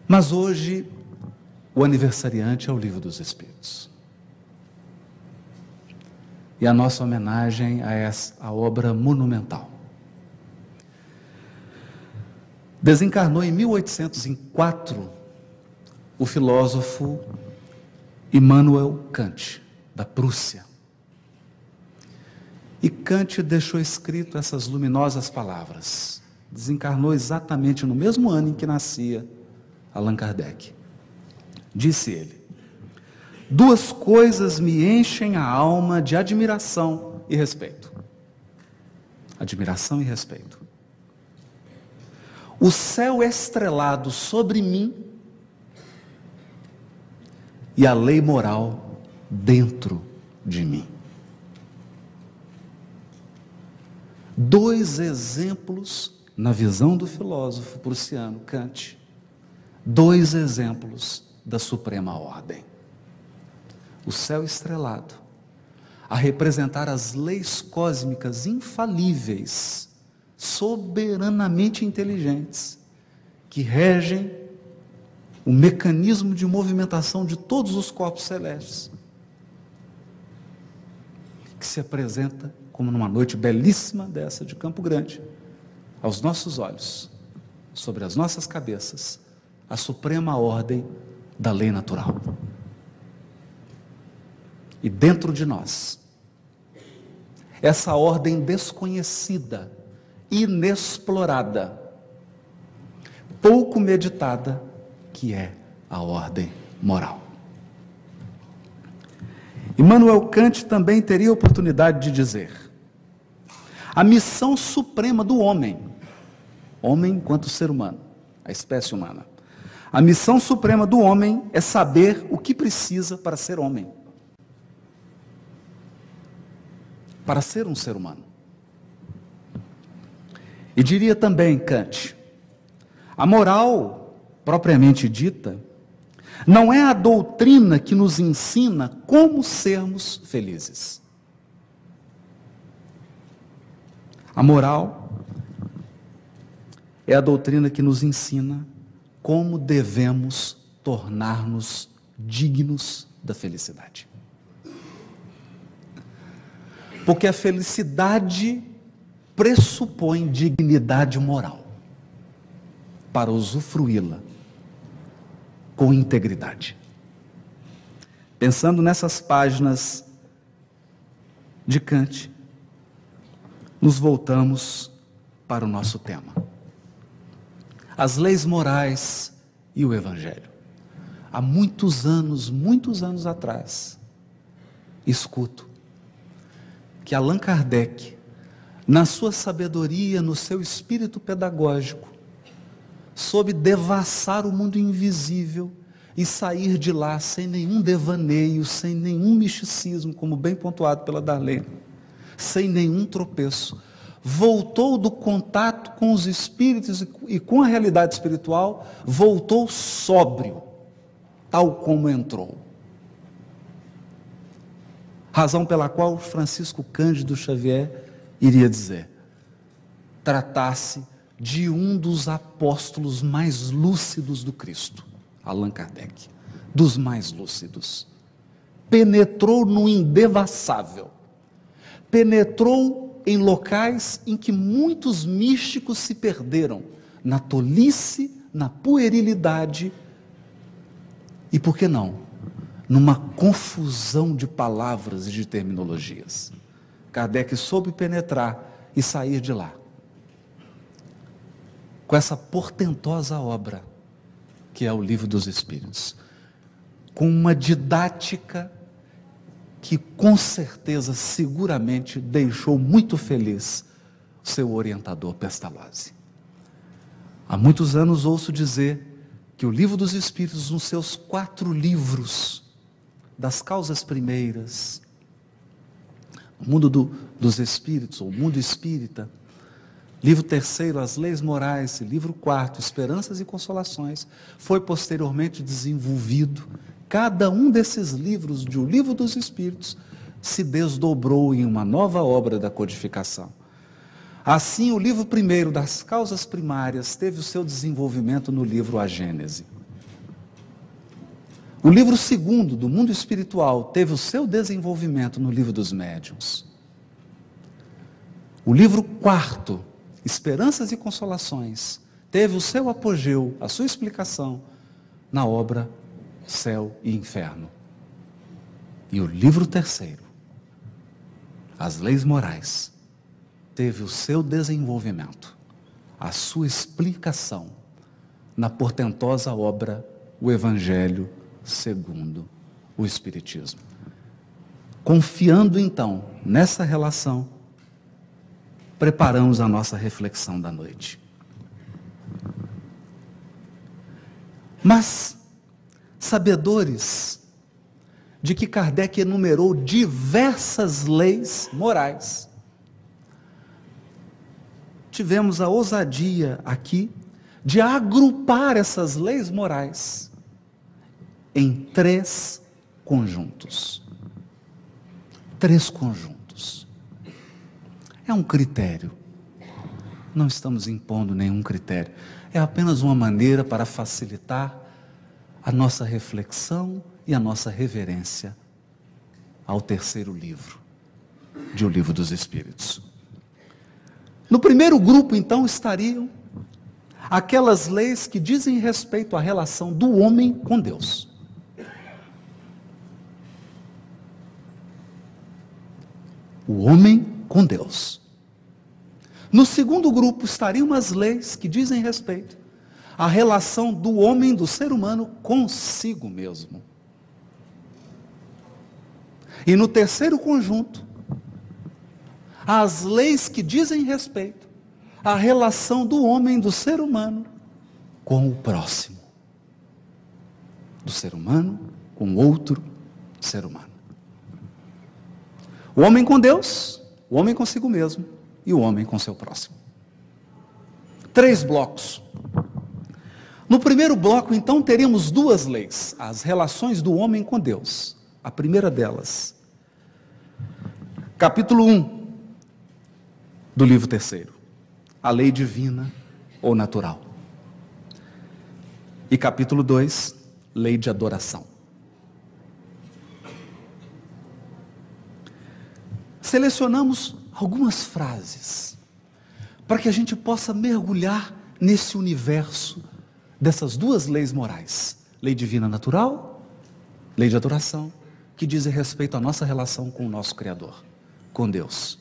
Mas hoje, o aniversariante é o Livro dos Espíritos. E a nossa homenagem a essa obra monumental. Desencarnou em 1804 o filósofo Immanuel Kant, da Prússia. E Kant deixou escrito essas luminosas palavras. Desencarnou exatamente no mesmo ano em que nascia Allan Kardec. Disse ele: duas coisas me enchem a alma de admiração e respeito. Admiração e respeito. O céu estrelado sobre mim e a lei moral dentro de mim. Dois exemplos, na visão do filósofo prussiano Kant, dois exemplos da suprema ordem. O céu estrelado, a representar as leis cósmicas infalíveis, soberanamente inteligentes, que regem o mecanismo de movimentação de todos os corpos celestes, que se apresenta como numa noite belíssima dessa de Campo Grande, aos nossos olhos, sobre as nossas cabeças, a suprema ordem da lei natural. E dentro de nós, essa ordem desconhecida, inexplorada, pouco meditada, que é a ordem moral. Immanuel Kant também teria a oportunidade de dizer: a missão suprema do homem enquanto ser humano, a espécie humana, a missão suprema do homem é saber o que precisa para ser homem, para ser um ser humano. E diria também Kant: a moral, propriamente dita, não é a doutrina que nos ensina como sermos felizes. A moral é a doutrina que nos ensina como devemos tornar-nos dignos da felicidade. Porque a felicidade pressupõe dignidade moral para usufruí-la com integridade. Pensando nessas páginas de Kant, nos voltamos para o nosso tema: as leis morais e o Evangelho. Há muitos anos atrás, escuto que Allan Kardec, na sua sabedoria, no seu espírito pedagógico, soube devassar o mundo invisível e sair de lá sem nenhum devaneio, sem nenhum misticismo, como bem pontuado pela Darlene, sem nenhum tropeço. Voltou do contato com os espíritos e com a realidade espiritual, voltou sóbrio, tal como entrou. Razão pela qual Francisco Cândido Xavier iria dizer: tratar-se de um dos apóstolos mais lúcidos do Cristo, Allan Kardec, dos mais lúcidos. Penetrou no indevassável, penetrou em locais em que muitos místicos se perderam, na tolice, na puerilidade e, por que não, numa confusão de palavras e de terminologias. Kardec soube penetrar e sair de lá com essa portentosa obra que é o Livro dos Espíritos, com uma didática que com certeza, seguramente, deixou muito feliz o seu orientador Pestalozzi. Há muitos anos ouço dizer que o Livro dos Espíritos, nos seus 4 livros, das causas primeiras, o mundo dos espíritos, ou o mundo espírita, livro 3º, as leis morais, livro 4º, esperanças e consolações, foi posteriormente desenvolvido. Cada um desses livros, de O Livro dos Espíritos, se desdobrou em uma nova obra da codificação. Assim, o livro 1º, das causas primárias, teve o seu desenvolvimento no livro A Gênese. O livro segundo, do mundo espiritual, teve o seu desenvolvimento no livro dos médiuns. O livro quarto, Esperanças e Consolações, teve o seu apogeu, a sua explicação, na obra Céu e Inferno. E o livro terceiro, As Leis Morais, teve o seu desenvolvimento, a sua explicação, na portentosa obra O Evangelho segundo o Espiritismo. Confiando então nessa relação, preparamos a nossa reflexão da noite. Mas, sabedores de que Kardec enumerou diversas leis morais, tivemos a ousadia aqui de agrupar essas leis morais em 3 conjuntos. 3 conjuntos. É um critério. Não estamos impondo nenhum critério. É apenas uma maneira para facilitar a nossa reflexão e a nossa reverência ao terceiro livro, de O Livro dos Espíritos. No primeiro grupo, então, estariam aquelas leis que dizem respeito à relação do homem com Deus. O homem com Deus. No segundo grupo estariam as leis que dizem respeito à relação do homem, do ser humano, consigo mesmo. E no terceiro conjunto, as leis que dizem respeito à relação do homem, do ser humano, com o próximo. Do ser humano com outro ser humano. O homem com Deus, o homem consigo mesmo e o homem com seu próximo. 3 blocos. No primeiro bloco, então, teríamos 2 leis, as relações do homem com Deus. A primeira delas, capítulo 1 do livro terceiro, a lei divina ou natural. E capítulo 2, lei de adoração. Selecionamos algumas frases para que a gente possa mergulhar nesse universo dessas 2 leis morais, lei divina natural, lei de adoração, que dizem respeito à nossa relação com o nosso Criador, com Deus.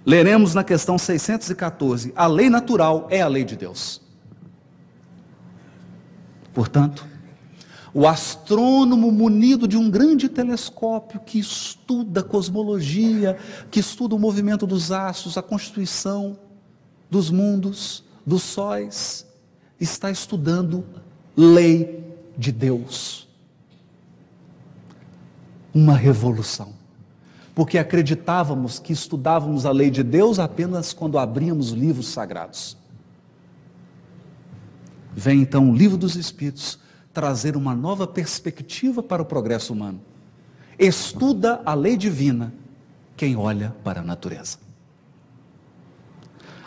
Leremos na questão 614, a lei natural é a lei de Deus. Portanto, o astrônomo munido de um grande telescópio que estuda a cosmologia, que estuda o movimento dos astros, a constituição dos mundos, dos sóis, está estudando lei de Deus. Uma revolução. Porque acreditávamos que estudávamos a lei de Deus apenas quando abríamos livros sagrados. Vem então o Livro dos Espíritos trazer uma nova perspectiva para o progresso humano. Estuda a lei divina quem olha para a natureza.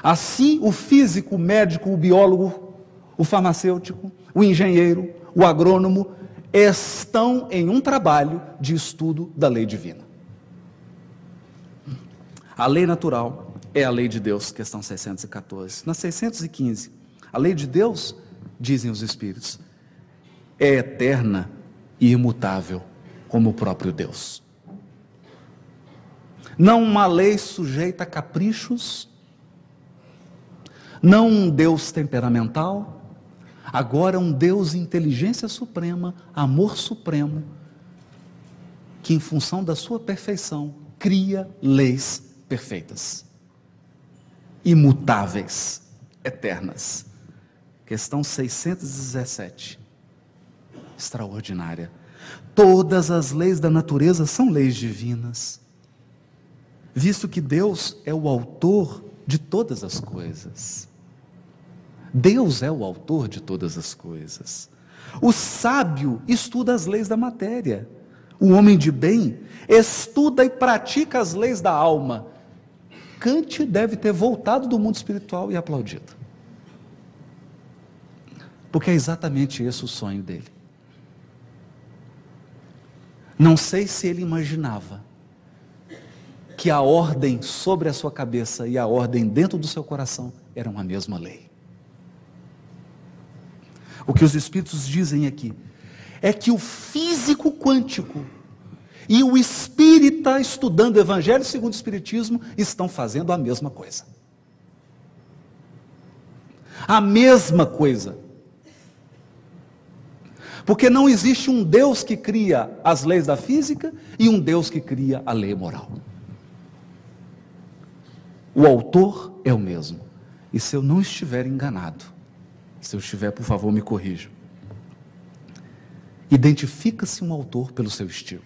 Assim, o físico, o médico, o biólogo, o farmacêutico, o engenheiro, o agrônomo, estão em um trabalho de estudo da lei divina. A lei natural é a lei de Deus, questão 614. Na 615, a lei de Deus, dizem os Espíritos, é eterna e imutável, como o próprio Deus. Não uma lei sujeita a caprichos, não um Deus temperamental, agora um Deus inteligência suprema, amor supremo, que em função da sua perfeição, cria leis perfeitas, imutáveis, eternas. Questão 617. Extraordinária. Todas as leis da natureza são leis divinas, visto que Deus é o autor de todas as coisas. Deus é o autor de todas as coisas. O sábio estuda as leis da matéria. O homem de bem estuda e pratica as leis da alma. Kant deve ter voltado do mundo espiritual e aplaudido. Porque é exatamente esse o sonho dele. Não sei se ele imaginava que a ordem sobre a sua cabeça e a ordem dentro do seu coração eram a mesma lei. O que os Espíritos dizem aqui é que o físico quântico e o espírita estudando o Evangelho segundo o Espiritismo estão fazendo a mesma coisa. A mesma coisa. Porque não existe um Deus que cria as leis da física e um Deus que cria a lei moral. O autor é o mesmo. E se eu não estiver enganado, se eu estiver, por favor, me corrija. Identifica-se um autor pelo seu estilo.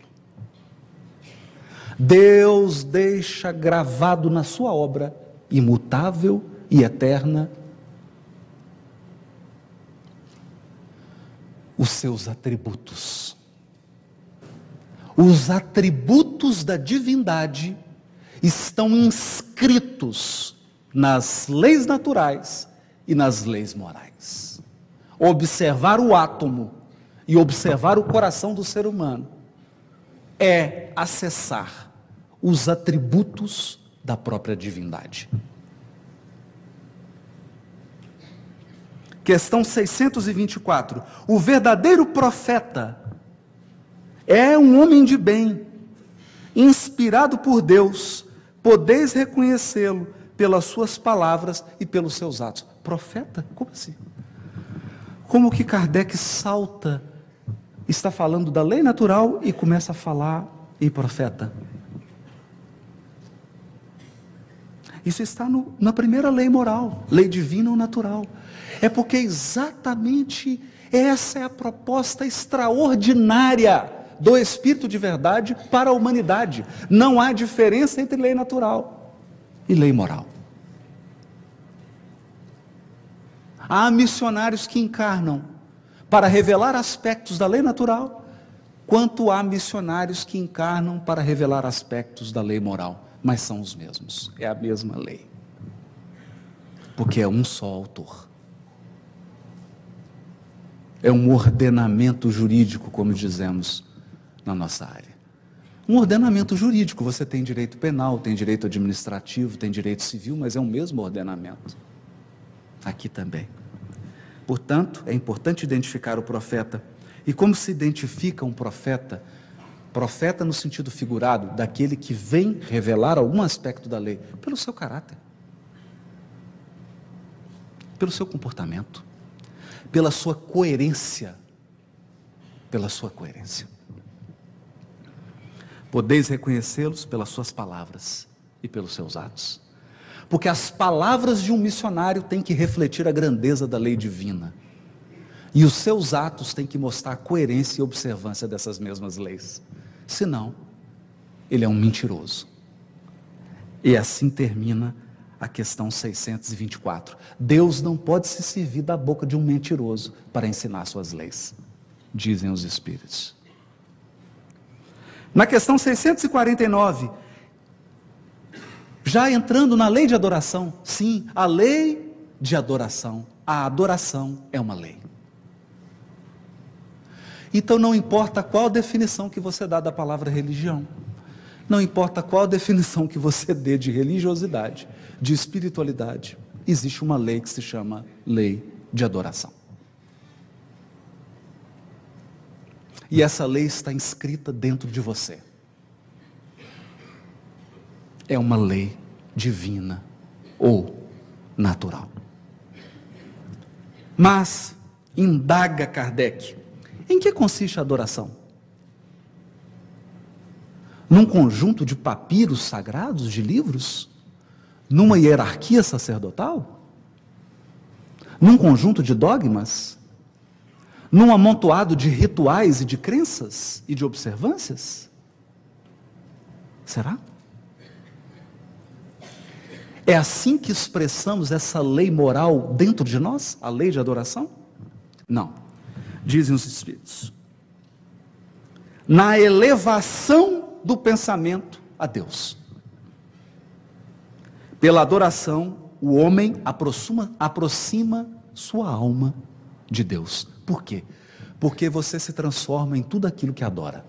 Deus deixa gravado na sua obra, imutável e eterna, os seus atributos. Os atributos da divindade estão inscritos nas leis naturais e nas leis morais. Observar o átomo e observar o coração do ser humano é acessar os atributos da própria divindade. Questão 624. O verdadeiro profeta é um homem de bem, inspirado por Deus. Podeis reconhecê-lo pelas suas palavras e pelos seus atos. Profeta? Como assim? Como que Kardec salta, está falando da lei natural e começa a falar em profeta? Isso está na primeira lei moral, lei divina ou natural. É porque exatamente essa é a proposta extraordinária do Espírito de verdade para a humanidade. Não há diferença entre lei natural e lei moral. Há missionários que encarnam para revelar aspectos da lei natural, quanto há missionários que encarnam para revelar aspectos da lei moral, mas são os mesmos, é a mesma lei, porque é um só autor. É um ordenamento jurídico, como dizemos na nossa área. Um ordenamento jurídico, você tem direito penal, tem direito administrativo, tem direito civil, mas é o mesmo ordenamento. Aqui também. Portanto, é importante identificar o profeta. E como se identifica um profeta? Profeta no sentido figurado, daquele que vem revelar algum aspecto da lei, pelo seu caráter, pelo seu comportamento, pela sua coerência, Podeis reconhecê-los pelas suas palavras e pelos seus atos. Porque as palavras de um missionário têm que refletir a grandeza da lei divina. E os seus atos têm que mostrar a coerência e observância dessas mesmas leis. Senão, ele é um mentiroso. E assim termina a questão 624. Deus não pode se servir da boca de um mentiroso para ensinar suas leis, dizem os Espíritos. Na questão 649, já entrando na lei de adoração, sim, a lei de adoração, a adoração é uma lei. Então não importa qual definição que você dá da palavra religião, não importa qual definição que você dê de religiosidade, de espiritualidade, existe uma lei que se chama lei de adoração. E essa lei está inscrita dentro de você. É uma lei divina ou natural. Mas, indaga Kardec, em que consiste a adoração? Num conjunto de papiros sagrados, de livros? Numa hierarquia sacerdotal? Num conjunto de dogmas? Num amontoado de rituais e de crenças e de observâncias? Será? É assim que expressamos essa lei moral dentro de nós? A lei de adoração? Não. Dizem os Espíritos. Na elevação do pensamento a Deus. Pela adoração, o homem aproxima sua alma de Deus. Por quê? Porque você se transforma em tudo aquilo que adora.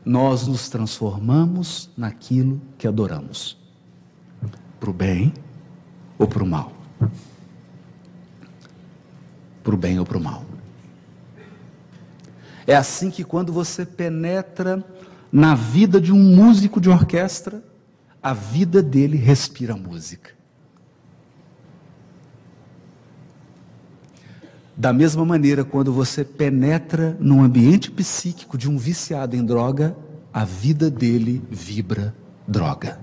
nós nos transformamos naquilo que adoramos, para o bem ou para o mal. Para o bem ou para o mal. É assim que quando você penetra na vida de um músico de orquestra, a vida dele respira música. Da mesma maneira, quando você penetra no ambiente psíquico de um viciado em droga, a vida dele vibra droga.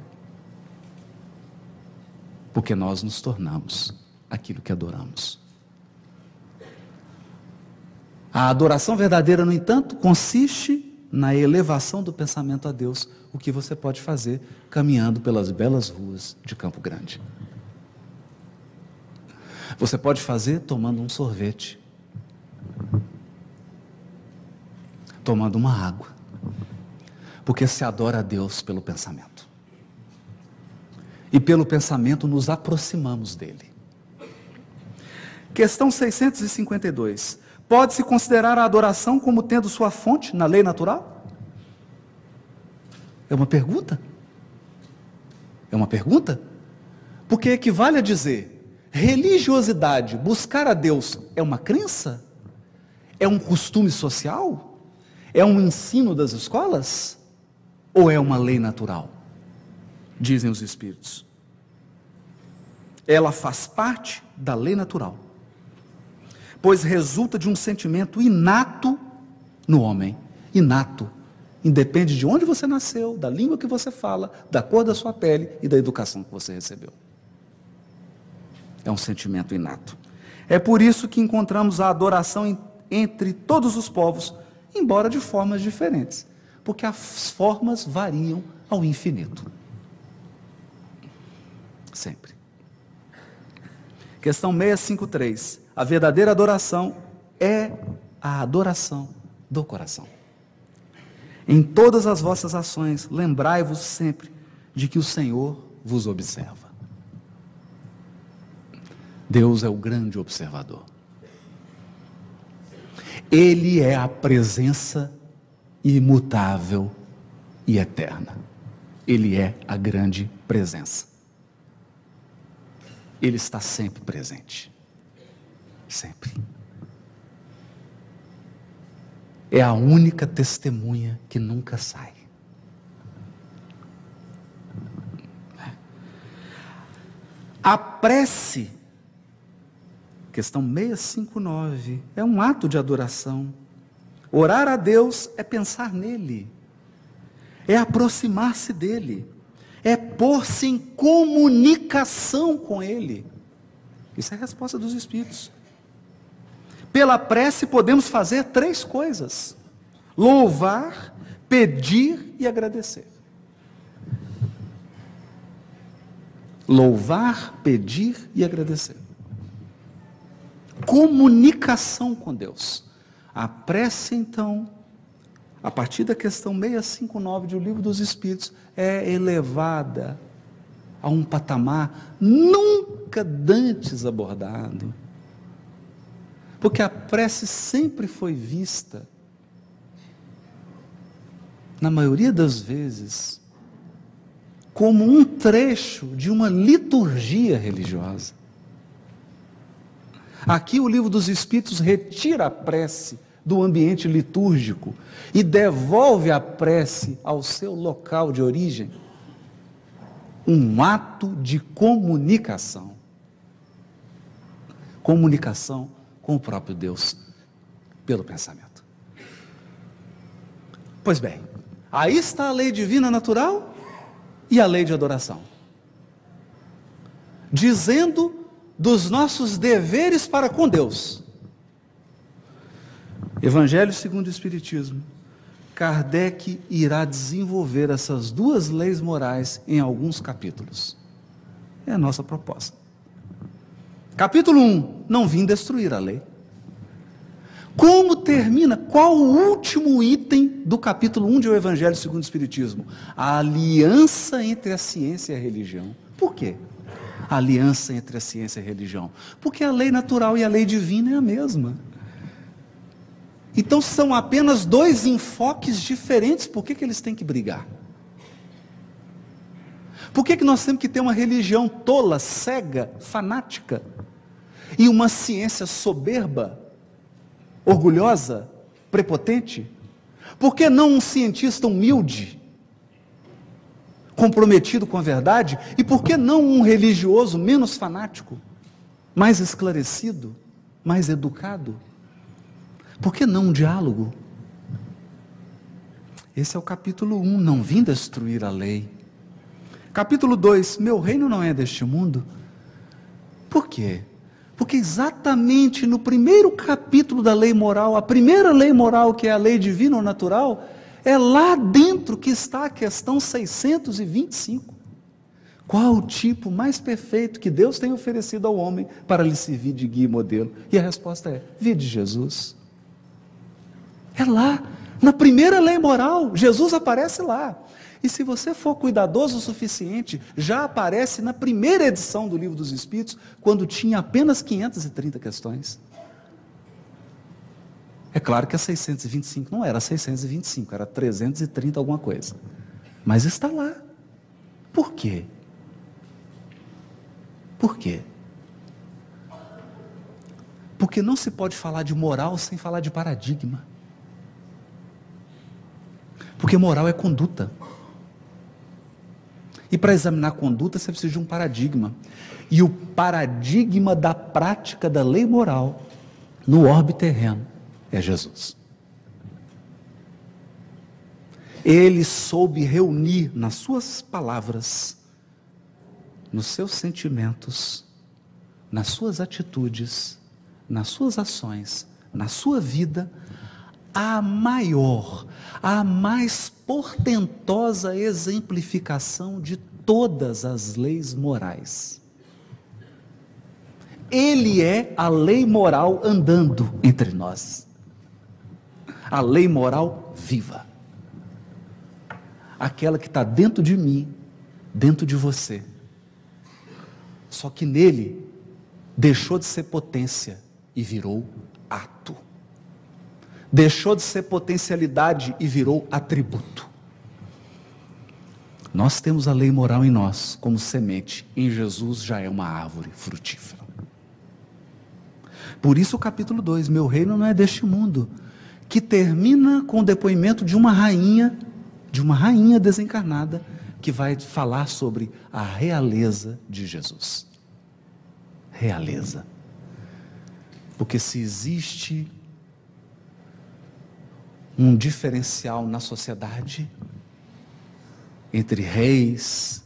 Porque nós nos tornamos aquilo que adoramos. A adoração verdadeira, no entanto, consiste na elevação do pensamento a Deus, o que você pode fazer caminhando pelas belas ruas de Campo Grande. Você pode fazer tomando um sorvete, tomando uma água, porque se adora a Deus pelo pensamento. E pelo pensamento nos aproximamos dele. Questão 652. Pode-se considerar a adoração como tendo sua fonte na lei natural? É uma pergunta? É uma pergunta? Porque equivale a dizer: religiosidade, buscar a Deus, é uma crença? É um costume social? É um ensino das escolas? Ou é uma lei natural? Dizem os Espíritos. Ela faz parte da lei natural, pois resulta de um sentimento inato no homem. Inato. Independe de onde você nasceu, da língua que você fala, da cor da sua pele e da educação que você recebeu. É um sentimento inato. É por isso que encontramos a adoração entre todos os povos, embora de formas diferentes, porque as formas variam ao infinito. Sempre. Questão 653. A verdadeira adoração é a adoração do coração. Em todas as vossas ações, lembrai-vos sempre de que o Senhor vos observa. Deus é o grande observador. Ele é a presença imutável e eterna. Ele é a grande presença. Ele está sempre presente. Sempre. É a única testemunha que nunca sai. A prece, questão 659, é um ato de adoração. Orar a Deus é pensar nele, é aproximar-se dele, é pôr-se em comunicação com ele. Isso é a resposta dos Espíritos. Pela prece podemos fazer 3 coisas: louvar, pedir e agradecer. Louvar, pedir e agradecer. Comunicação com Deus. A prece, então, a partir da questão 659 do Livro dos Espíritos, é elevada a um patamar nunca dantes abordado. Porque a prece sempre foi vista, na maioria das vezes, como um trecho de uma liturgia religiosa. Aqui o Livro dos Espíritos retira a prece do ambiente litúrgico e devolve a prece ao seu local de origem. Um ato de comunicação. Comunicação com o próprio Deus, pelo pensamento. Pois bem, aí está a lei divina natural e a lei de adoração, dizendo dos nossos deveres para com Deus. Evangelho segundo o Espiritismo. Kardec irá desenvolver essas 2 leis morais em alguns capítulos. É a nossa proposta. Capítulo 1, não vim destruir a lei. Como termina? Qual o último item do capítulo 1 de O Evangelho segundo o Espiritismo? A aliança entre a ciência e a religião. Por quê? A aliança entre a ciência e a religião. Porque a lei natural e a lei divina é a mesma. Então são apenas dois enfoques diferentes, por que eles têm que brigar? Por que nós temos que ter uma religião tola, cega, fanática, e uma ciência soberba, orgulhosa, prepotente? Por que não um cientista humilde, comprometido com a verdade? E por que não um religioso menos fanático, mais esclarecido, mais educado? Por que não um diálogo? Esse é o capítulo 1, não vim destruir a lei. Capítulo 2, meu reino não é deste mundo. Por quê? Porque exatamente no primeiro capítulo da lei moral, a primeira lei moral, que é a lei divina ou natural, é lá dentro que está a questão 625. Qual o tipo mais perfeito que Deus tem oferecido ao homem para lhe servir de guia e modelo? E a resposta é: vide Jesus. É lá, na primeira lei moral, Jesus aparece lá. E se você for cuidadoso o suficiente, já aparece na primeira edição do Livro dos Espíritos, quando tinha apenas 530 questões. É claro que a 625 não era 625, era 330 alguma coisa. Mas está lá. Por quê? Por quê? Porque não se pode falar de moral sem falar de paradigma. Porque moral é conduta. E para examinar conduta, você precisa de um paradigma. E o paradigma da prática da lei moral no orbe terreno é Jesus. Ele soube reunir nas suas palavras, nos seus sentimentos, nas suas atitudes, nas suas ações, na sua vida, a maior, a mais portentosa exemplificação de todas as leis morais. Ele é a lei moral andando entre nós. A lei moral viva. Aquela que está dentro de mim, dentro de você. Só que nele deixou de ser potência e virou ato. Deixou de ser potencialidade e virou atributo. Nós temos a lei moral em nós, como semente. Em Jesus já é uma árvore frutífera. Por isso o capítulo 2, meu reino não é deste mundo, que termina com o depoimento de uma rainha desencarnada, que vai falar sobre a realeza de Jesus. Realeza. Porque se existe um diferencial na sociedade entre reis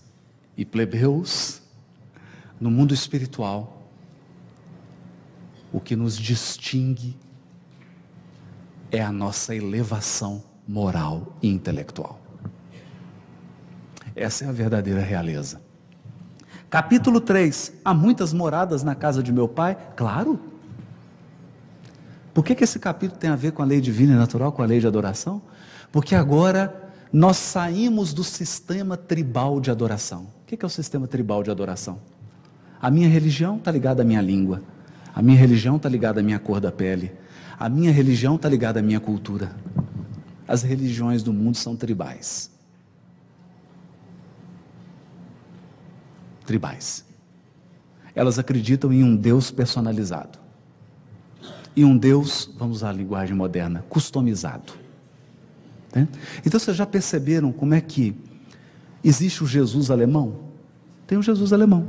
e plebeus, no mundo espiritual, o que nos distingue é a nossa elevação moral e intelectual. Essa é a verdadeira realeza. Capítulo 3, há muitas moradas na casa de meu pai? Claro. Por que esse capítulo tem a ver com a lei divina e natural, com a lei de adoração? Porque agora nós saímos do sistema tribal de adoração. O que é o sistema tribal de adoração? A minha religião está ligada à minha língua. A minha religião está ligada à minha cor da pele. A minha religião está ligada à minha cultura. As religiões do mundo são tribais. Tribais. Elas acreditam em um Deus personalizado. E um Deus, vamos usar a linguagem moderna, customizado. Né? Então vocês já perceberam como é que existe o Jesus alemão? Tem o Jesus alemão.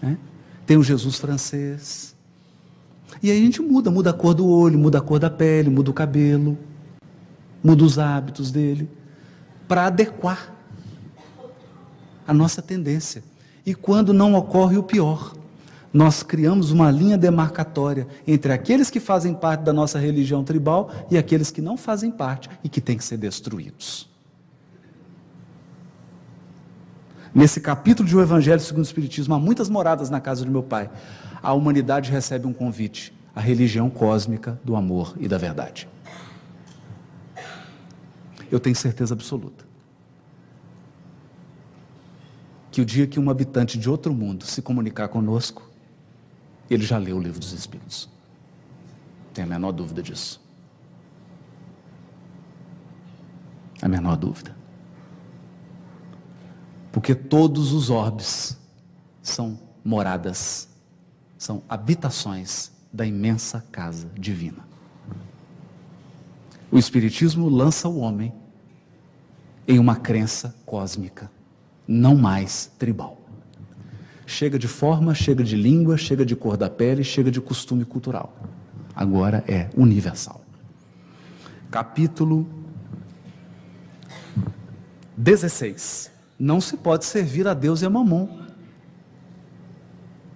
Né? Tem o Jesus francês. E aí a gente muda a cor do olho, muda a cor da pele, muda o cabelo, muda os hábitos dele, para adequar a nossa tendência. E quando não ocorre o pior, nós criamos uma linha demarcatória entre aqueles que fazem parte da nossa religião tribal e aqueles que não fazem parte e que têm que ser destruídos. Nesse capítulo de O Evangelho segundo o Espiritismo, há muitas moradas na casa de meu pai. A humanidade recebe um convite, a religião cósmica do amor e da verdade. Eu tenho certeza absoluta que o dia que um habitante de outro mundo se comunicar conosco, ele já leu o Livro dos Espíritos. tenho a menor dúvida disso. A menor dúvida. Porque todos os orbes são moradas, são habitações da imensa casa divina. O Espiritismo lança o homem em uma crença cósmica, não mais tribal. Chega de forma, chega de língua, chega de cor da pele, chega de costume cultural. Agora é universal. Capítulo 16. Não se pode servir a Deus e a Mamon.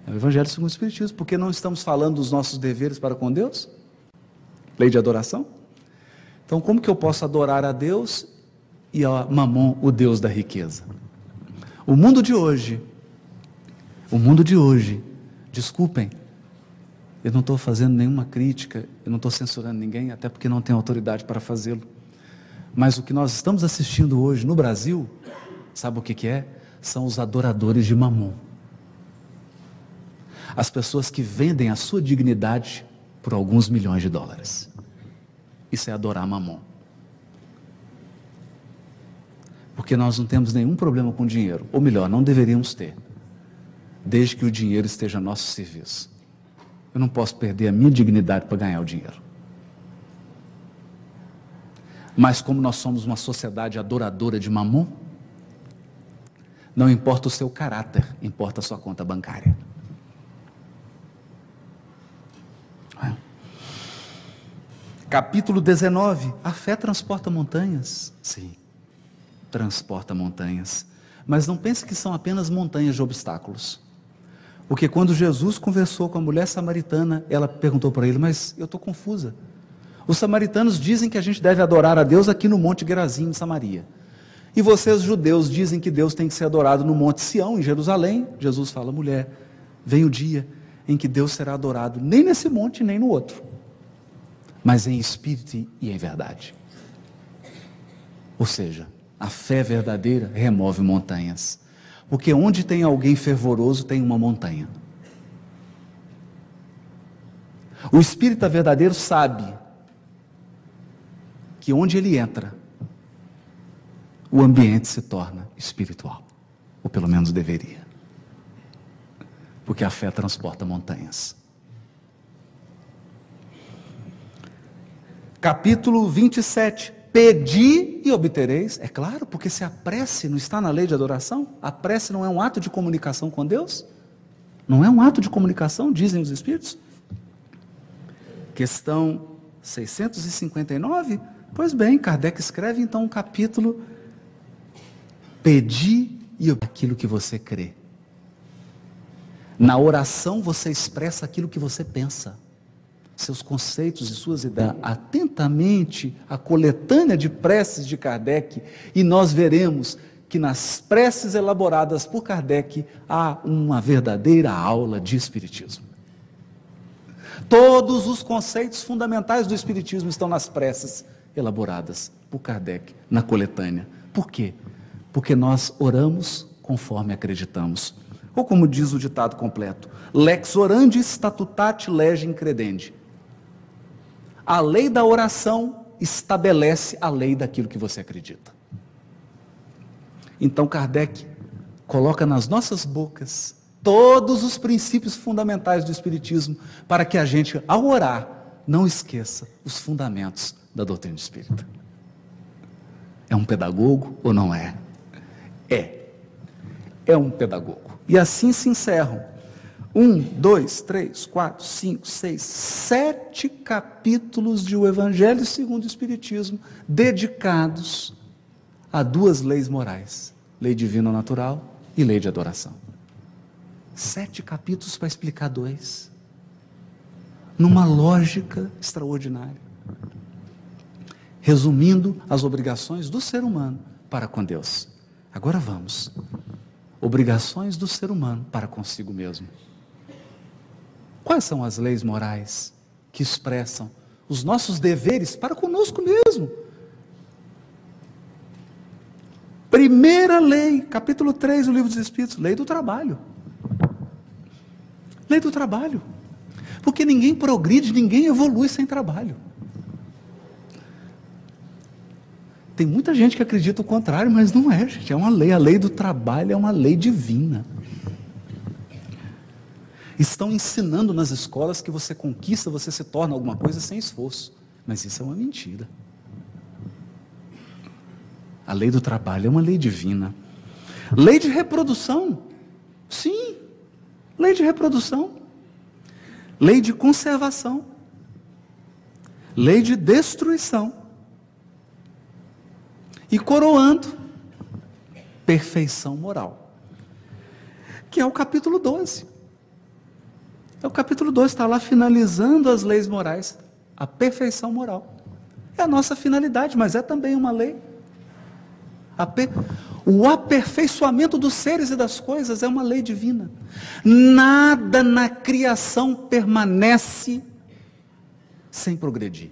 É o Evangelho segundo o Espiritismo. Porque não estamos falando dos nossos deveres para com Deus? Lei de adoração? Então, como que eu posso adorar a Deus e a Mamon, o Deus da riqueza? O mundo de hoje, desculpem, eu não estou fazendo nenhuma crítica, eu não estou censurando ninguém, até porque não tenho autoridade para fazê-lo. Mas o que nós estamos assistindo hoje no Brasil, sabe o que é? São os adoradores de Mamon. As pessoas que vendem a sua dignidade por alguns milhões de dólares. Isso é adorar Mamon. Porque nós não temos nenhum problema com dinheiro, ou melhor, não deveríamos ter, desde que o dinheiro esteja a nosso serviço. Eu não posso perder a minha dignidade para ganhar o dinheiro. Mas como nós somos uma sociedade adoradora de Mamon, não importa o seu caráter, importa a sua conta bancária. Capítulo 19, a fé transporta montanhas. Sim, transporta montanhas. Mas não pense que são apenas montanhas de obstáculos. Porque quando Jesus conversou com a mulher samaritana, ela perguntou para ele, mas eu estou confusa. Os samaritanos dizem que a gente deve adorar a Deus aqui no Monte Gerazim, em Samaria. E vocês, judeus, dizem que Deus tem que ser adorado no Monte Sião, em Jerusalém. Jesus fala, mulher, vem o dia em que Deus será adorado, nem nesse monte, nem no outro, mas em espírito e em verdade. Ou seja, a fé verdadeira remove montanhas. Porque onde tem alguém fervoroso, tem uma montanha. O espírita verdadeiro sabe que onde ele entra, o ambiente se torna espiritual. Ou pelo menos deveria. Porque a fé transporta montanhas. Capítulo 27. Pedi e obtereis. É claro, porque se a prece não está na lei de adoração, a prece não é um ato de comunicação com Deus? Não é um ato de comunicação, dizem os Espíritos? Questão 659. Pois bem, Kardec escreve então um capítulo. Pedi e aquilo que você crê. Na oração você expressa aquilo que você pensa. Seus conceitos e suas ideias, atentamente a coletânea de preces de Kardec, e nós veremos que nas preces elaboradas por Kardec há uma verdadeira aula de Espiritismo. Todos os conceitos fundamentais do Espiritismo estão nas preces elaboradas por Kardec, na coletânea. Por quê? Porque nós oramos conforme acreditamos. Ou como diz o ditado completo, lex orandi statutate legem credendi. A lei da oração estabelece a lei daquilo que você acredita. Então Kardec coloca nas nossas bocas todos os princípios fundamentais do Espiritismo, para que a gente, ao orar, não esqueça os fundamentos da doutrina espírita. É um pedagogo ou não é? É um pedagogo. E assim se encerram 1, 2, 3, 4, 5, 6, 7 capítulos de O Evangelho segundo o Espiritismo, dedicados a duas leis morais, lei divina natural e lei de adoração. 7 capítulos para explicar 2, numa lógica extraordinária, resumindo as obrigações do ser humano para com Deus. Agora vamos, obrigações do ser humano para consigo mesmo. Quais são as leis morais que expressam os nossos deveres para conosco mesmo? Primeira lei, capítulo 3 do Livro dos Espíritos, lei do trabalho. Lei do trabalho. Porque ninguém progride, ninguém evolui sem trabalho. Tem muita gente que acredita o contrário, mas não é, gente. É uma lei. A lei do trabalho é uma lei divina. Estão ensinando nas escolas que você conquista, você se torna alguma coisa sem esforço. Mas isso é uma mentira. A lei do trabalho é uma lei divina. Lei de reprodução. Sim, lei de reprodução. Lei de conservação. Lei de destruição. E coroando, perfeição moral. Que é o capítulo 12. É o capítulo 12, está lá finalizando as leis morais. A perfeição moral. É a nossa finalidade, mas é também uma lei. O aperfeiçoamento dos seres e das coisas é uma lei divina. Nada na criação permanece sem progredir.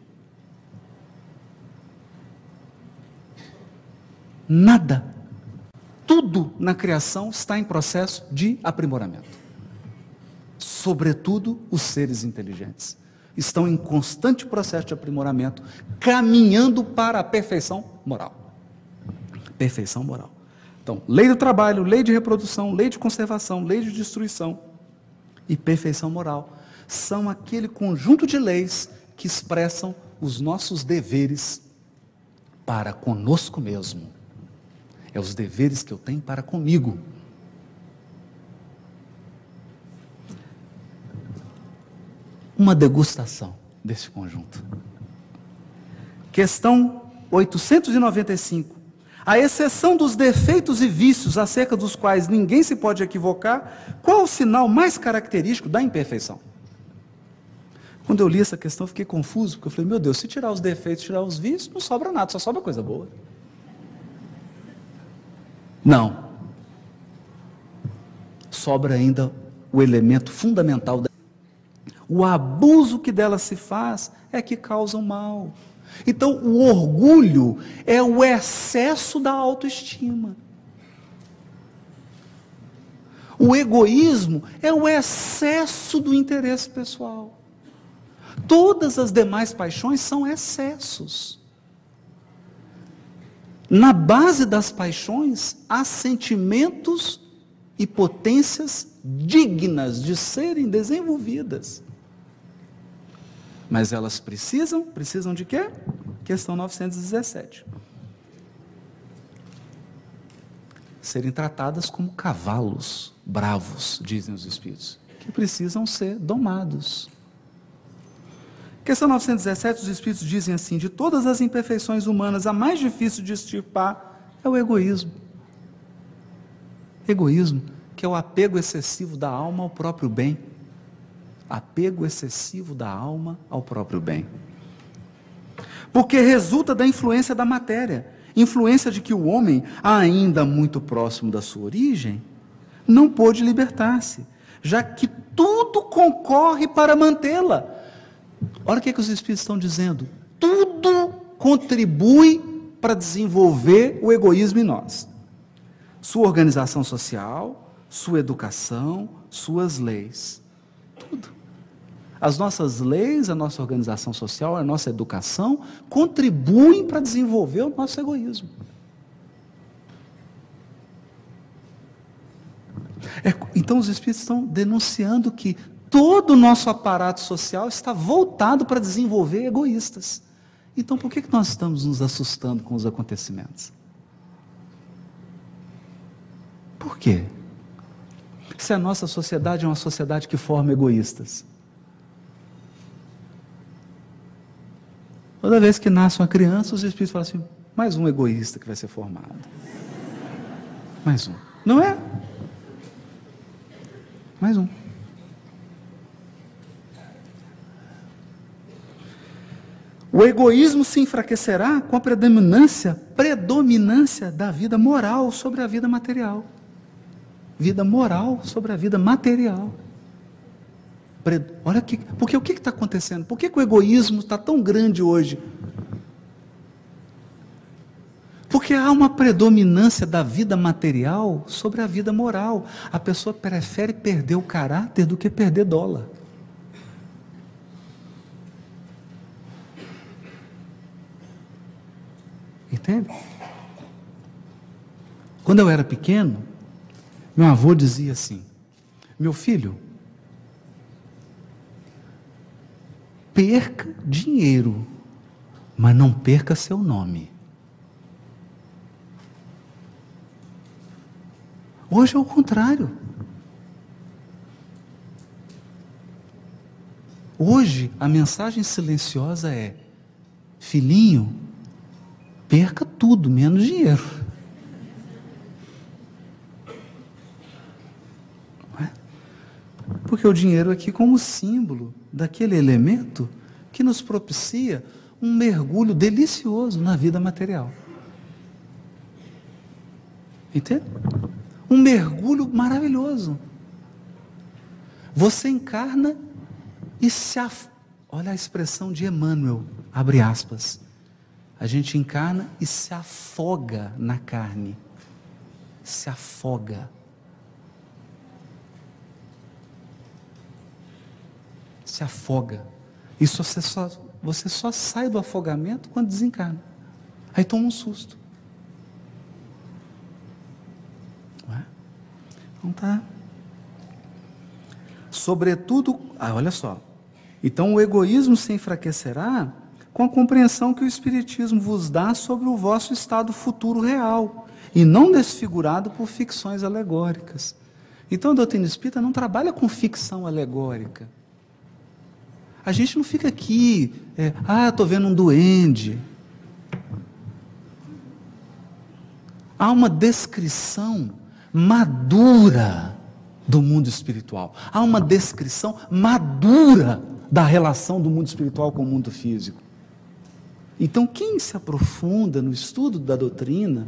Nada. Tudo na criação está em processo de aprimoramento. Sobretudo os seres inteligentes. Estão em constante processo de aprimoramento, caminhando para a perfeição moral. Perfeição moral. Então, lei do trabalho, lei de reprodução, lei de conservação, lei de destruição e perfeição moral são aquele conjunto de leis que expressam os nossos deveres para conosco mesmo. É os deveres que eu tenho para comigo. Uma degustação desse conjunto. Questão 895. À exceção dos defeitos e vícios acerca dos quais ninguém se pode equivocar, qual o sinal mais característico da imperfeição? Quando eu li essa questão, eu fiquei confuso, porque eu falei, meu Deus, se tirar os defeitos, tirar os vícios, não sobra nada, só sobra coisa boa. Não. Sobra ainda o elemento fundamental. O abuso que dela se faz é que causa o mal. Então, o orgulho é o excesso da autoestima. O egoísmo é o excesso do interesse pessoal. Todas as demais paixões são excessos. Na base das paixões, há sentimentos e potências dignas de serem desenvolvidas. Mas elas precisam de quê? Questão 917. Serem tratadas como cavalos bravos, dizem os Espíritos, que precisam ser domados. Questão 917, os Espíritos dizem assim, de todas as imperfeições humanas, a mais difícil de extirpar é o egoísmo. Egoísmo, que é o apego excessivo da alma ao próprio bem. Apego excessivo da alma ao próprio bem. Porque resulta da influência da matéria, influência de que o homem, ainda muito próximo da sua origem, não pôde libertar-se, já que tudo concorre para mantê-la. Olha o que os Espíritos estão dizendo. Tudo contribui para desenvolver o egoísmo em nós. Sua organização social, sua educação, suas leis. Tudo. As nossas leis, a nossa organização social, a nossa educação contribuem para desenvolver o nosso egoísmo. Então os Espíritos estão denunciando que todo o nosso aparato social está voltado para desenvolver egoístas. Então por que nós estamos nos assustando com os acontecimentos? Por quê? Se a nossa sociedade é uma sociedade que forma egoístas. Toda vez que nasce uma criança, os Espíritos falam assim, mais um egoísta que vai ser formado. Mais um. Não é? Mais um. O egoísmo se enfraquecerá com a predominância da vida moral sobre a vida material. Vida moral sobre a vida material. Olha aqui, porque o que está acontecendo? Por que o egoísmo está tão grande hoje? Porque há uma predominância da vida material sobre a vida moral. A pessoa prefere perder o caráter do que perder dólar. Entende? Quando eu era pequeno, meu avô dizia assim: meu filho, perca dinheiro, mas não perca seu nome. Hoje é o contrário. Hoje a mensagem silenciosa é: filhinho, perca tudo, menos dinheiro. Não é? Porque o dinheiro aqui como símbolo daquele elemento que nos propicia um mergulho delicioso na vida material. Entende? Um mergulho maravilhoso. Você encarna e olha a expressão de Emmanuel, abre aspas. A gente encarna e se afoga na carne. Se afoga. Se afoga. Isso você só sai do afogamento quando desencarna. Aí toma um susto. Não é? Então tá. Sobretudo, olha só. Então o egoísmo se enfraquecerá com a compreensão que o Espiritismo vos dá sobre o vosso estado futuro real, e não desfigurado por ficções alegóricas. Então a doutrina espírita não trabalha com ficção alegórica. A gente não fica aqui, estou vendo um duende. Há uma descrição madura do mundo espiritual. Há uma descrição madura da relação do mundo espiritual com o mundo físico. Então, quem se aprofunda no estudo da doutrina,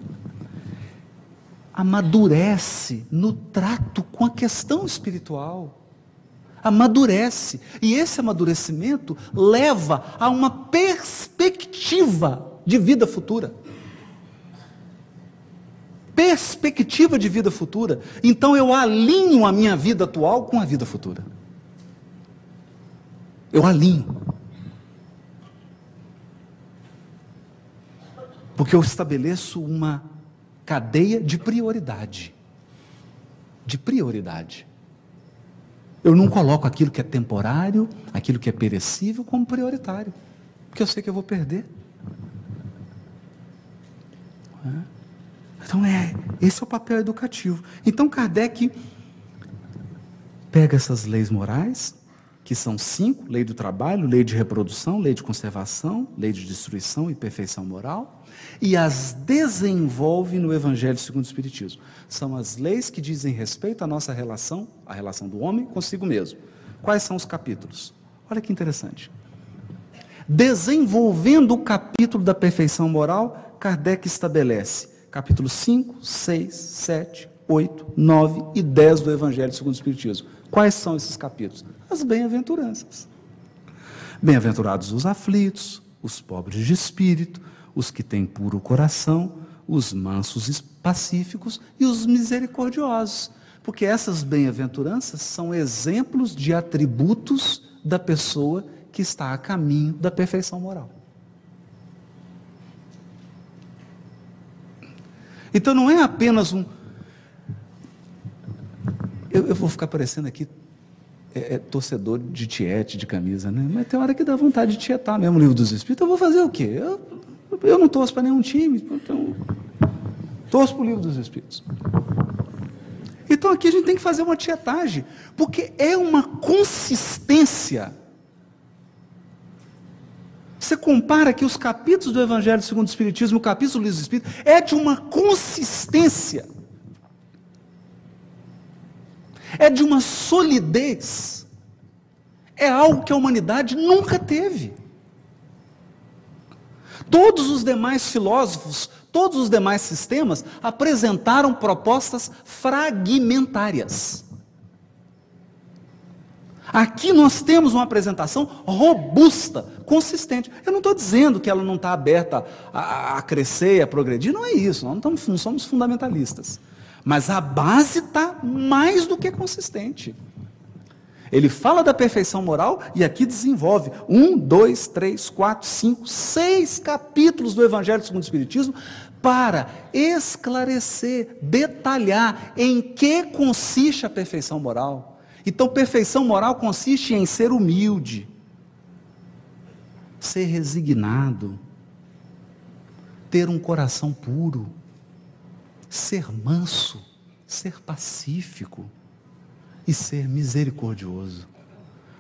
amadurece no trato com a questão espiritual. Amadurece. E esse amadurecimento leva a uma perspectiva de vida futura. Perspectiva de vida futura. Então eu alinho a minha vida atual com a vida futura. Eu alinho. Porque eu estabeleço uma cadeia de prioridade. De prioridade. Eu não coloco aquilo que é temporário, aquilo que é perecível como prioritário. Porque eu sei que eu vou perder. Então esse é o papel educativo. Então Kardec pega essas leis morais, que são 5, lei do trabalho, lei de reprodução, lei de conservação, lei de destruição e perfeição moral, e as desenvolve no Evangelho segundo o Espiritismo. São as leis que dizem respeito à nossa relação, a relação do homem consigo mesmo. Quais são os capítulos? Olha que interessante. Desenvolvendo o capítulo da perfeição moral, Kardec estabelece capítulos 5, 6, 7, 8, 9 e 10 do Evangelho segundo o Espiritismo. Quais são esses capítulos? As bem-aventuranças. Bem-aventurados os aflitos, os pobres de espírito, os que têm puro coração, os mansos e pacíficos e os misericordiosos. Porque essas bem-aventuranças são exemplos de atributos da pessoa que está a caminho da perfeição moral. Então não é apenas um... Eu vou ficar parecendo aqui torcedor de tiete, de camisa, né? Mas tem hora que dá vontade de tietar mesmo o Livro dos Espíritos. Eu vou fazer o quê? Eu não torço para nenhum time, então torço para o Livro dos Espíritos. Então aqui a gente tem que fazer uma tietagem, porque é uma consistência. Você compara que os capítulos do Evangelho segundo o Espiritismo, o capítulo do Livro dos Espíritos, é de uma consistência. É de uma solidez. É algo que a humanidade nunca teve. Todos os demais filósofos, todos os demais sistemas apresentaram propostas fragmentárias. Aqui nós temos uma apresentação robusta, consistente. Eu não estou dizendo que ela não está aberta a crescer e a progredir, não é isso, nós não somos fundamentalistas. Mas a base está mais do que consistente. Ele fala da perfeição moral e aqui desenvolve 1, 2, 3, 4, 5, 6 capítulos do Evangelho segundo o Espiritismo para esclarecer, detalhar em que consiste a perfeição moral. Então, perfeição moral consiste em ser humilde, ser resignado, ter um coração puro, ser manso, ser pacífico e ser misericordioso,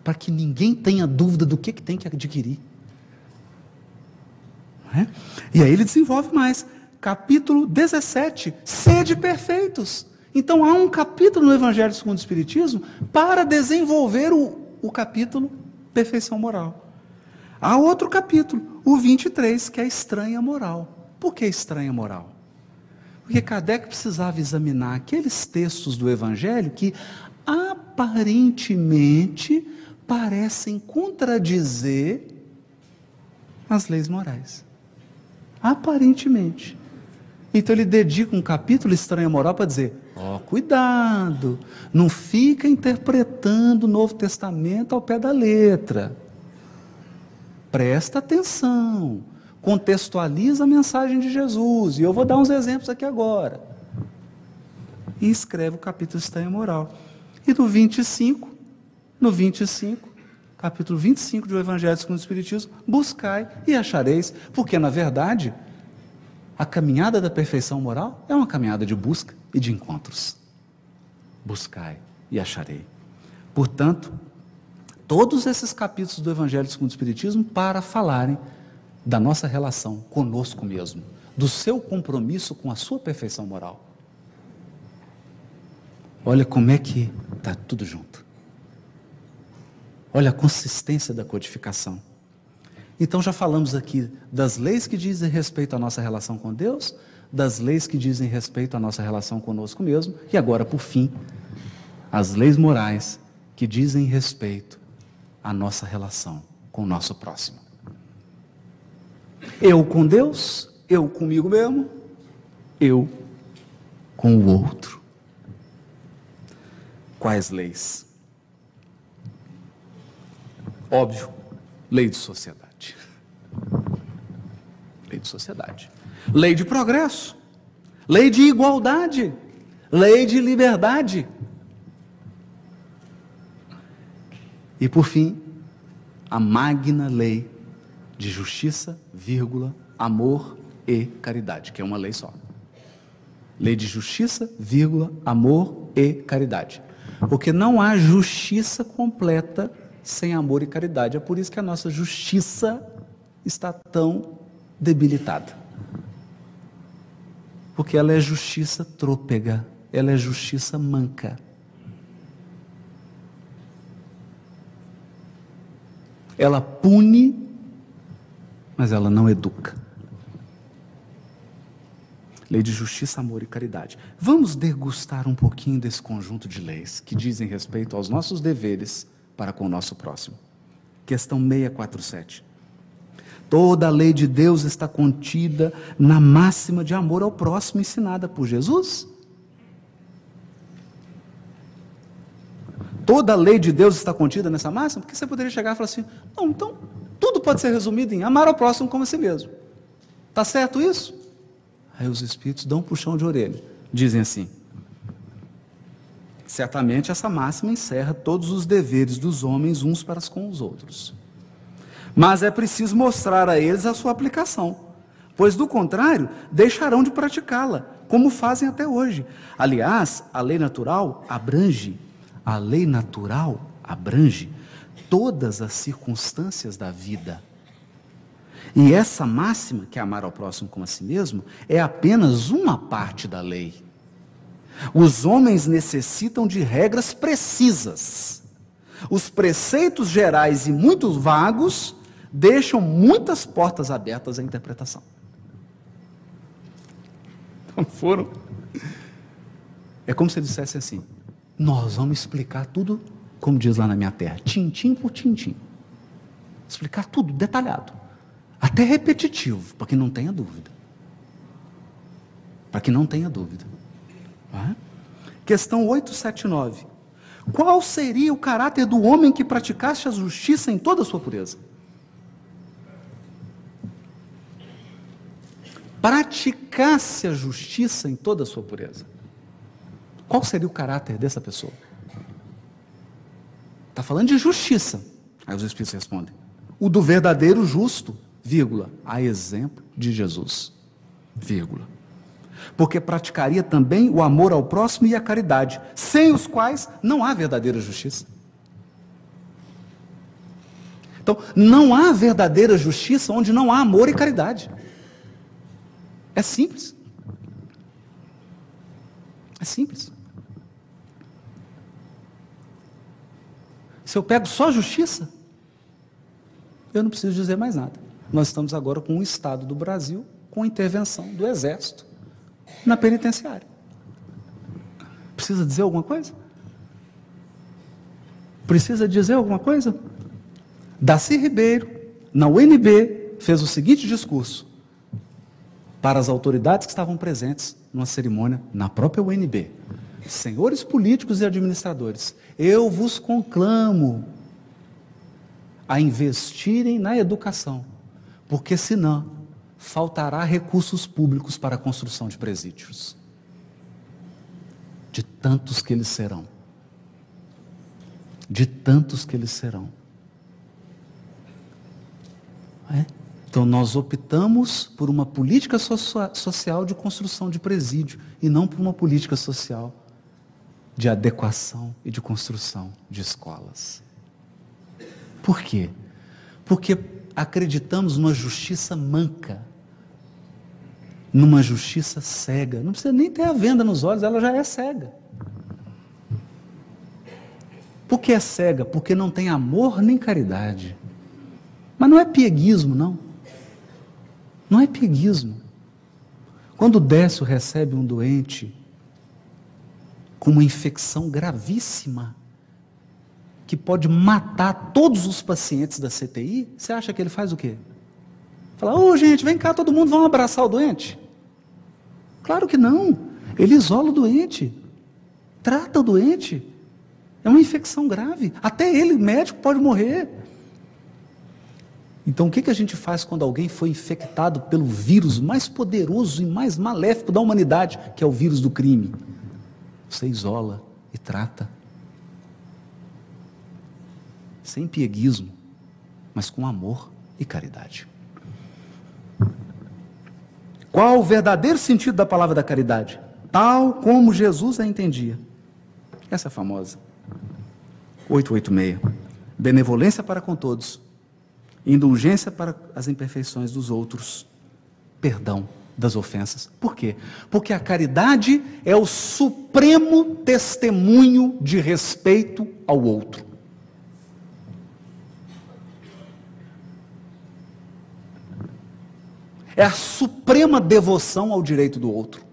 para que ninguém tenha dúvida do que tem que adquirir. Não é? E aí ele desenvolve mais, capítulo 17, sede perfeitos. Então há um capítulo no Evangelho segundo o Espiritismo para desenvolver o capítulo perfeição moral. Há outro capítulo, o 23, que é estranha moral. Por que estranha moral? Porque Kardec precisava examinar aqueles textos do Evangelho que aparentemente parecem contradizer as leis morais. Aparentemente. Então ele dedica um capítulo estranha moral para dizer, cuidado, não fica interpretando o Novo Testamento ao pé da letra. Presta atenção, contextualiza a mensagem de Jesus, e eu vou dar uns exemplos aqui agora. E escreve o capítulo estranha moral. E no 25, capítulo 25 do Evangelho segundo o Espiritismo, buscai e achareis, porque na verdade, a caminhada da perfeição moral é uma caminhada de busca e de encontros. Buscai e acharei. Portanto, todos esses capítulos do Evangelho segundo o Espiritismo para falarem da nossa relação conosco mesmo, do seu compromisso com a sua perfeição moral. Olha como é que está tudo junto. Olha a consistência da codificação. Então já falamos aqui das leis que dizem respeito à nossa relação com Deus, das leis que dizem respeito à nossa relação conosco mesmo, e agora, por fim, as leis morais que dizem respeito à nossa relação com o nosso próximo. Eu com Deus, eu comigo mesmo, eu com o outro. Quais leis? Óbvio, lei de sociedade. Lei de sociedade. Lei de progresso. Lei de igualdade. Lei de liberdade. E por fim, a magna lei de justiça, amor e caridade, que é uma lei só. Lei de justiça, amor e caridade. Porque não há justiça completa sem amor e caridade. É por isso que a nossa justiça está tão debilitada. Porque ela é justiça trôpega, ela é justiça manca. Ela pune, mas ela não educa. Lei de justiça, amor e caridade. Vamos degustar um pouquinho desse conjunto de leis que dizem respeito aos nossos deveres para com o nosso próximo. Questão 647. Toda a lei de Deus está contida na máxima de amor ao próximo ensinada por Jesus? Toda a lei de Deus está contida nessa máxima? Porque você poderia chegar e falar assim, não, então tudo pode ser resumido em amar ao próximo como a si mesmo. Está certo isso? Aí os espíritos dão um puxão de orelha. Dizem assim, certamente essa máxima encerra todos os deveres dos homens uns para com os outros. Mas é preciso mostrar a eles a sua aplicação, pois do contrário, deixarão de praticá-la, como fazem até hoje. Aliás, a lei natural abrange todas as circunstâncias da vida. E essa máxima, que é amar ao próximo como a si mesmo, é apenas uma parte da lei. Os homens necessitam de regras precisas. Os preceitos gerais e muito vagos deixam muitas portas abertas à interpretação. Então é como se ele dissesse assim, nós vamos explicar tudo, como diz lá na minha terra, tintim por tintim. Explicar tudo, detalhado. Até repetitivo, para que não tenha dúvida. Para que não tenha dúvida. Questão 879. Qual seria o caráter do homem que praticasse a justiça em toda a sua pureza? Praticasse a justiça em toda a sua pureza. Qual seria o caráter dessa pessoa? Está falando de justiça. Aí os Espíritos respondem: o do verdadeiro justo, vírgula, a exemplo de Jesus, vírgula. Porque praticaria também o amor ao próximo e a caridade, sem os quais não há verdadeira justiça. Então, não há verdadeira justiça onde não há amor e caridade. É simples. É simples. Se eu pego só justiça, eu não preciso dizer mais nada. Nós estamos agora com o Estado do Brasil, com a intervenção do Exército na penitenciária. Precisa dizer alguma coisa? Precisa dizer alguma coisa? Darcy Ribeiro, na UNB, fez o seguinte discurso para as autoridades que estavam presentes numa cerimônia na própria UNB: senhores políticos e administradores, eu vos conclamo a investirem na educação, porque senão faltará recursos públicos para a construção de presídios, de tantos que eles serão, de tantos que eles serão. Então nós optamos por uma política social de construção de presídio e não por uma política social de adequação e de construção de escolas. Por quê? Porque acreditamos numa justiça manca, numa justiça cega. Não precisa nem ter a venda nos olhos, ela já é cega. Por que é cega? Porque não tem amor nem caridade. Mas não é pieguismo, não. Não é pieguismo. Quando o Décio recebe um doente com uma infecção gravíssima, que pode matar todos os pacientes da CTI, você acha que ele faz o quê? Fala: ô gente, vem cá, todo mundo, vamos abraçar o doente? Claro que não. Ele isola o doente, trata o doente. É uma infecção grave. Até ele, médico, pode morrer. Então o que a gente faz quando alguém foi infectado pelo vírus mais poderoso e mais maléfico da humanidade, que é o vírus do crime? Você isola e trata. Sem pieguismo, mas com amor e caridade. Qual o verdadeiro sentido da palavra da caridade? Tal como Jesus a entendia. Essa é famosa. 886. Benevolência para com todos, indulgência para as imperfeições dos outros, perdão das ofensas. Por quê? Porque a caridade é o supremo testemunho de respeito ao outro. É a suprema devoção ao direito do outro.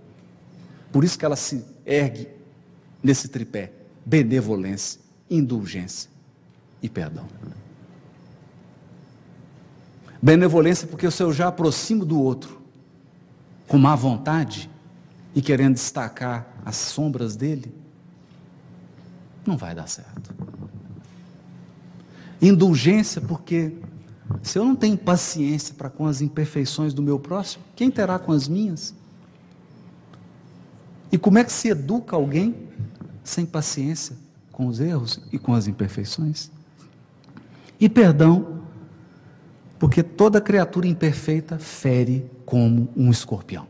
Por isso que ela se ergue nesse tripé: benevolência, indulgência e perdão. Benevolência porque se eu já aproximo do outro com má vontade e querendo destacar as sombras dele, não vai dar certo. Indulgência porque se eu não tenho paciência para com as imperfeições do meu próximo, quem terá com as minhas? E como é que se educa alguém sem paciência com os erros e com as imperfeições? E perdão, porque toda criatura imperfeita fere como um escorpião.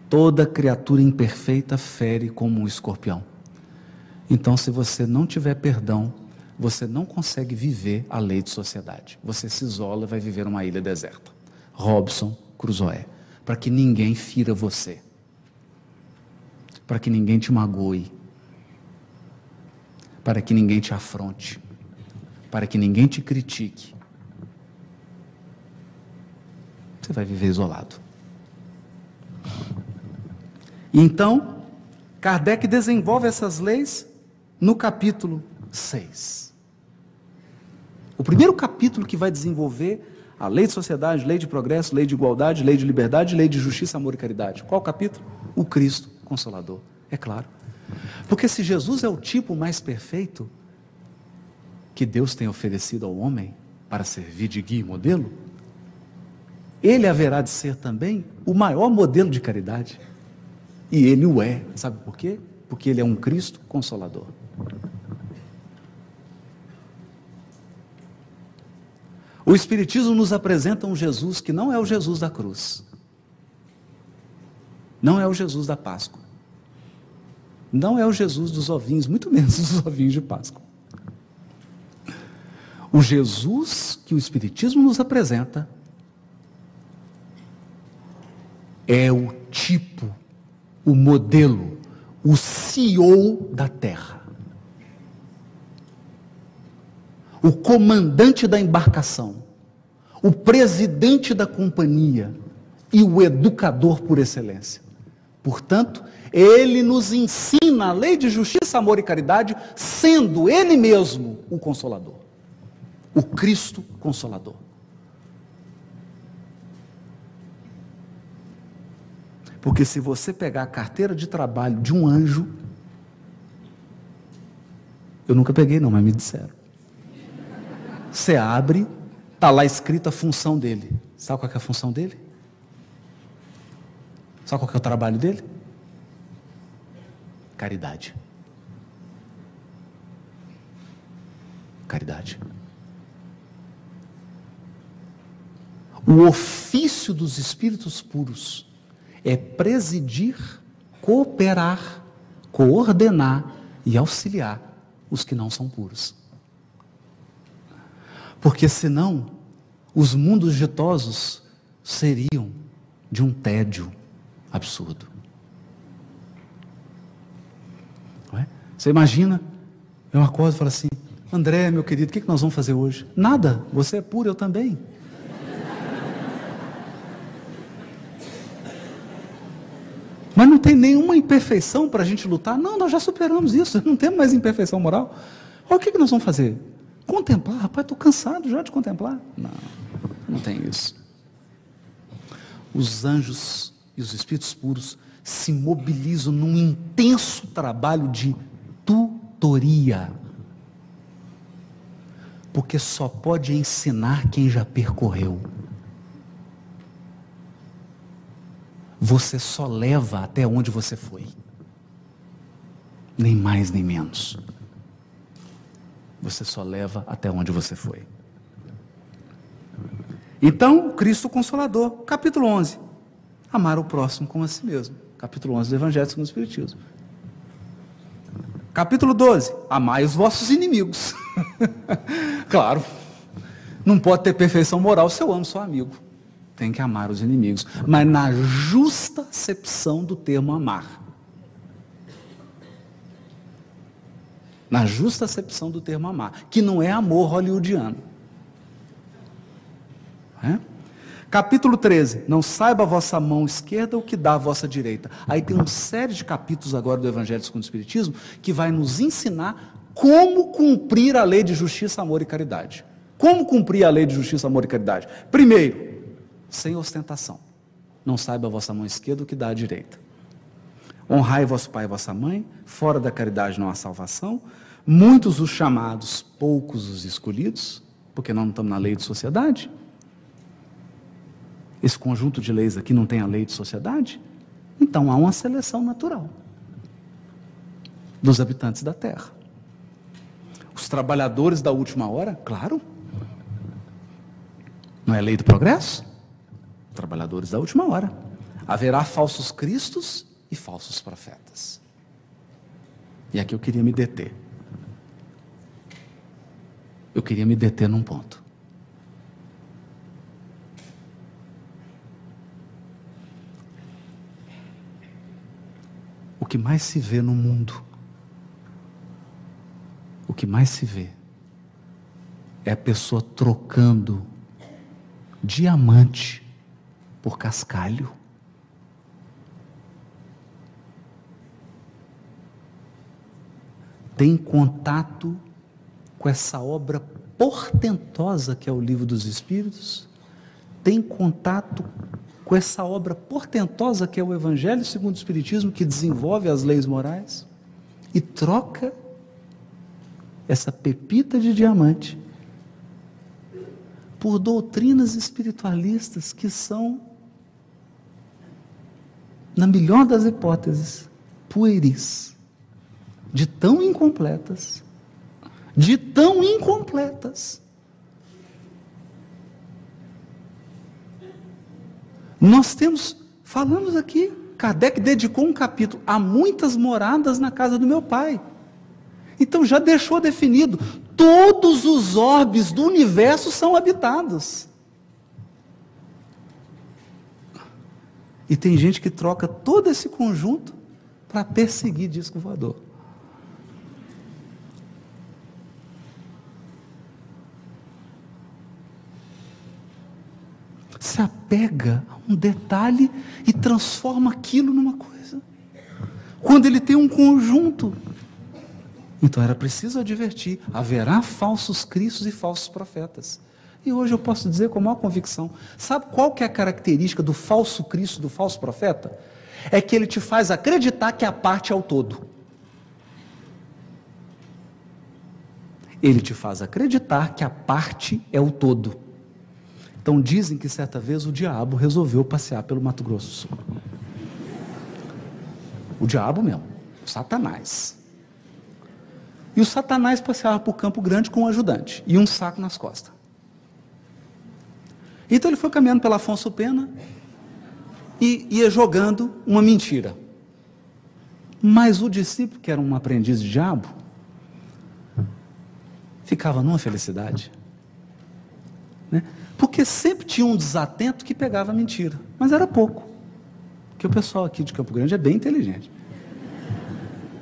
Toda criatura imperfeita fere como um escorpião. Então, se você não tiver perdão, você não consegue viver a lei de sociedade. Você se isola e vai viver numa ilha deserta. Robinson Crusoe. Para que ninguém fira você. Para que ninguém te magoe. Para que ninguém te afronte. Para que ninguém te critique. Você vai viver isolado. Então, Kardec desenvolve essas leis no capítulo 6. O primeiro capítulo que vai desenvolver a lei de sociedade, lei de progresso, lei de igualdade, lei de liberdade, lei de justiça, amor e caridade. Qual capítulo? O Cristo Consolador, é claro. Porque se Jesus é o tipo mais perfeito que Deus tem oferecido ao homem para servir de guia e modelo, ele haverá de ser também o maior modelo de caridade. E ele o é. Sabe por quê? Porque ele é um Cristo Consolador. O Espiritismo nos apresenta um Jesus que não é o Jesus da cruz. Não é o Jesus da Páscoa. Não é o Jesus dos ovinhos, muito menos dos ovinhos de Páscoa. O Jesus que o Espiritismo nos apresenta é o tipo, o modelo, o CEO da Terra. O comandante da embarcação, o presidente da companhia e o educador por excelência. Portanto, ele nos ensina a lei de justiça, amor e caridade, sendo ele mesmo o Consolador, o Cristo Consolador. Porque se você pegar a carteira de trabalho de um anjo, eu nunca peguei não, mas me disseram. Você abre, está lá escrita a função dele. Sabe qual que é a função dele? Sabe qual que é o trabalho dele? Caridade. Caridade. O ofício dos espíritos puros é presidir, cooperar, coordenar e auxiliar os que não são puros. Porque senão, os mundos ditosos seriam de um tédio absurdo. Não é? Você imagina, eu acordo e falo assim, André, meu querido, o que nós vamos fazer hoje? Nada, você é puro, eu também. Mas não tem nenhuma imperfeição para a gente lutar? Não, nós já superamos isso, não temos mais imperfeição moral. Olha, o que nós vamos fazer? Contemplar? Rapaz, estou cansado já de contemplar. Não, não tem isso. Os anjos e os espíritos puros se mobilizam num intenso trabalho de tutoria. Porque só pode ensinar quem já percorreu. Você só leva até onde você foi. Nem mais nem menos. Você só leva até onde você foi. Então, Cristo Consolador, capítulo 11. Amar o próximo como a si mesmo. Capítulo 11 do Evangelho segundo o Espiritismo. Capítulo 12. Amai os vossos inimigos. Claro, não pode ter perfeição moral se eu amo só amigo. Tem que amar os inimigos. Mas na justa acepção do termo amar. Na justa acepção do termo amar, que não é amor hollywoodiano. Capítulo 13, não saiba a vossa mão esquerda o que dá a vossa direita. Aí tem uma série de capítulos agora do Evangelho segundo o Espiritismo, que vai nos ensinar como cumprir a lei de justiça, amor e caridade. Como cumprir a lei de justiça, amor e caridade? Primeiro, sem ostentação. Não saiba a vossa mão esquerda o que dá a direita. Honrai vosso pai e vossa mãe, fora da caridade não há salvação. Muitos os chamados, poucos os escolhidos, porque nós não estamos na lei de sociedade. Esse conjunto de leis aqui não tem a lei de sociedade? Então há uma seleção natural dos habitantes da terra. Os trabalhadores da última hora, claro. Não é lei do progresso? Trabalhadores da última hora. Haverá falsos cristos e falsos profetas. E aqui eu queria me deter. Eu queria me deter num ponto. O que mais se vê no mundo, o que mais se vê, é a pessoa trocando diamante por cascalho. Tem contato com essa obra portentosa que é o Livro dos Espíritos, tem contato com essa obra portentosa que é o Evangelho segundo o Espiritismo, que desenvolve as leis morais, e troca essa pepita de diamante por doutrinas espiritualistas que são, na melhor das hipóteses, pueris, de tão incompletas. Nós falamos aqui, Kardec dedicou um capítulo a muitas moradas na casa do meu pai. Então já deixou definido, todos os orbes do universo são habitados. E tem gente que troca todo esse conjunto para perseguir disco voador. Se apega a um detalhe e transforma aquilo numa coisa. Quando ele tem um conjunto. Então era preciso advertir, haverá falsos cristos e falsos profetas. E hoje eu posso dizer com a maior convicção, sabe qual que é a característica do falso Cristo, do falso profeta? É que ele te faz acreditar que a parte é o todo. Ele te faz acreditar que a parte é o todo. Então dizem que certa vez o diabo resolveu passear pelo Mato Grosso do Sul. O diabo mesmo, o Satanás. E o Satanás passeava por Campo Grande com um ajudante e um saco nas costas. Então ele foi caminhando pela Afonso Pena e ia jogando uma mentira. Mas o discípulo, que era um aprendiz de diabo, ficava numa felicidade. Né? Porque sempre tinha um desatento que pegava a mentira. Mas era pouco. Porque o pessoal aqui de Campo Grande é bem inteligente.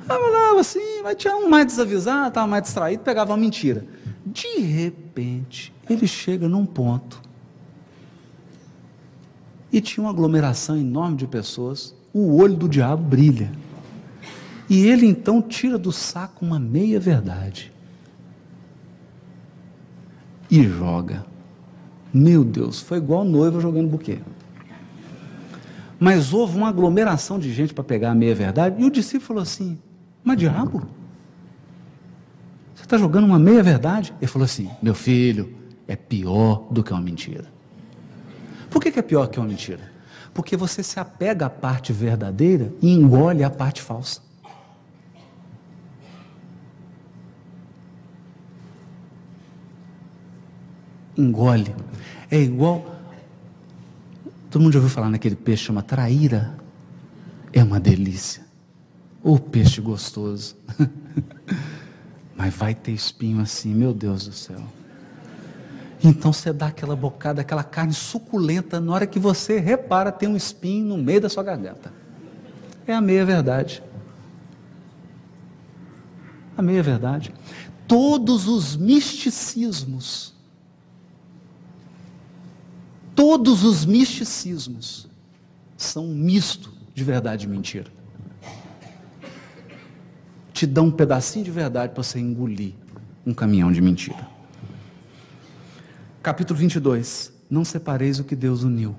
Falava assim, mas tinha um mais desavisado, estava mais distraído, pegava uma mentira. De repente, ele chega num ponto e tinha uma aglomeração enorme de pessoas, o olho do diabo brilha. E ele então tira do saco uma meia verdade e joga. Meu Deus, foi igual noiva jogando buquê. Mas houve uma aglomeração de gente para pegar a meia verdade, e o discípulo falou assim, mas diabo, você está jogando uma meia verdade? Ele falou assim, meu filho, é pior do que uma mentira. Por que é pior que uma mentira? Porque você se apega à parte verdadeira e engole a parte falsa. Engole. É igual, todo mundo já ouviu falar naquele peixe que chama traíra? É uma delícia. O peixe gostoso. Mas vai ter espinho assim, meu Deus do céu. Então você dá aquela bocada, aquela carne suculenta, na hora que você repara, tem um espinho no meio da sua garganta. É a meia verdade. A meia verdade. Todos os misticismos são um misto de verdade e mentira. Te dão um pedacinho de verdade para você engolir um caminhão de mentira. Capítulo 22. Não separeis o que Deus uniu.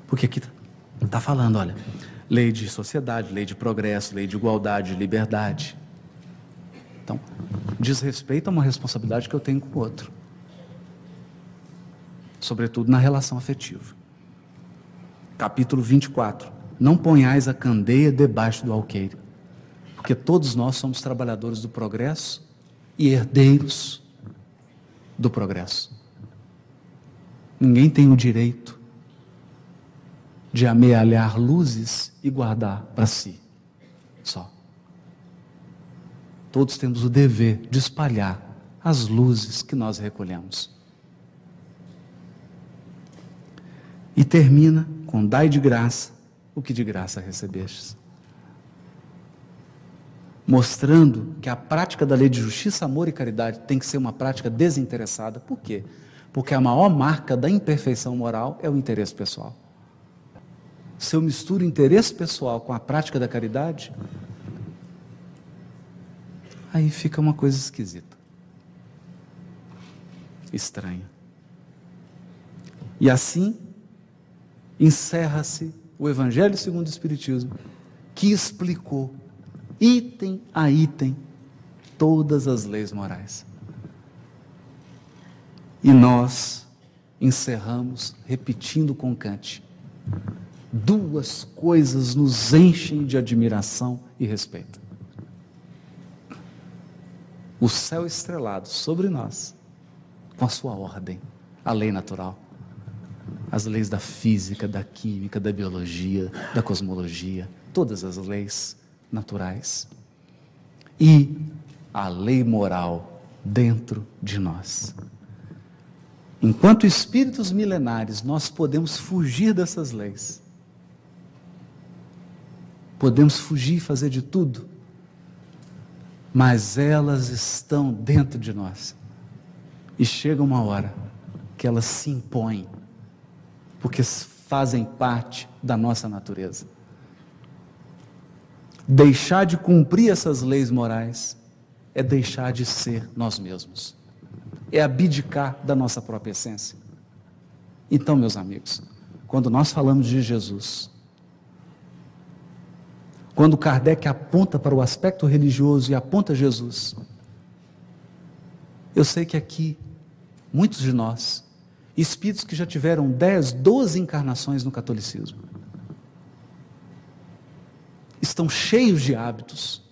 Porque aqui está falando, olha, lei de sociedade, lei de progresso, lei de igualdade, de liberdade. Então, diz respeito a uma responsabilidade que eu tenho com o outro. Sobretudo na relação afetiva. Capítulo 24. Não ponhais a candeia debaixo do alqueire. Porque todos nós somos trabalhadores do progresso e herdeiros do progresso. Ninguém tem o direito de amealhar luzes e guardar para si só. Todos temos o dever de espalhar as luzes que nós recolhemos. E termina com dai de graça o que de graça recebestes. Mostrando que a prática da lei de justiça, amor e caridade tem que ser uma prática desinteressada. Por quê? Porque a maior marca da imperfeição moral é o interesse pessoal. Se eu misturo o interesse pessoal com a prática da caridade, aí fica uma coisa esquisita, estranha. E assim, encerra-se o Evangelho segundo o Espiritismo, que explicou, item a item, todas as leis morais. E nós encerramos repetindo com Kant: duas coisas nos enchem de admiração e respeito: o céu estrelado sobre nós, com a sua ordem, a lei natural, as leis da física, da química, da biologia, da cosmologia, todas as leis naturais, e a lei moral dentro de nós. Enquanto espíritos milenares, nós podemos fugir dessas leis, podemos fugir e fazer de tudo, mas elas estão dentro de nós, e chega uma hora que elas se impõem, porque fazem parte da nossa natureza. Deixar de cumprir essas leis morais é deixar de ser nós mesmos, é abdicar da nossa própria essência. Então, meus amigos, quando nós falamos de Jesus, quando Kardec aponta para o aspecto religioso e aponta Jesus, eu sei que aqui, muitos de nós, espíritos que já tiveram 10, 12 encarnações no catolicismo, estão cheios de hábitos.